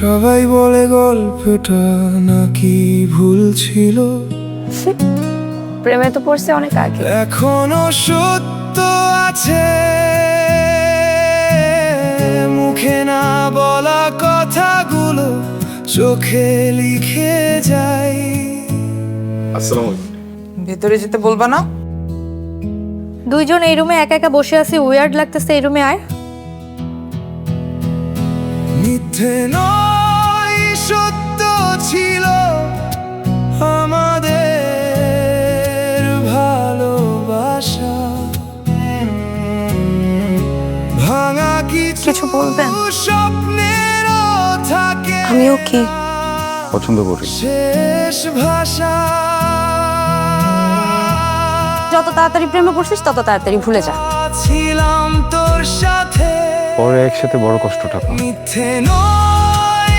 সবাই বলে গল্পটা নাকি ভুল ছিল, প্রেমে তো পড়ছে অনেক আগে। এখনো সত্য আছে মুখে না বলা কথাগুলো চোখে লিখে যায়। আসসালামু ভেতরে যেতে বলবা না? দুইজন এই রুমে একা একা বসে আছি, উইয়ার্ড লাগতেছে। এই রুমে আয়। মিথ্যে নয় সত্য ছিল আমাদের ভালোবাসা, ভাঙা কিছু বলবেন? স্বপ্নেরও থাকে আমিও কি পছন্দ করি। শেষ ভাষা। যত তাড়াতাড়ি প্রেমে পড়ছিস তত তাড়াতাড়ি ভুলে যা। ছিলাম তোর সাথে পরে একসাথে বড় কষ্টটা পাবো। মিথ্যে নয়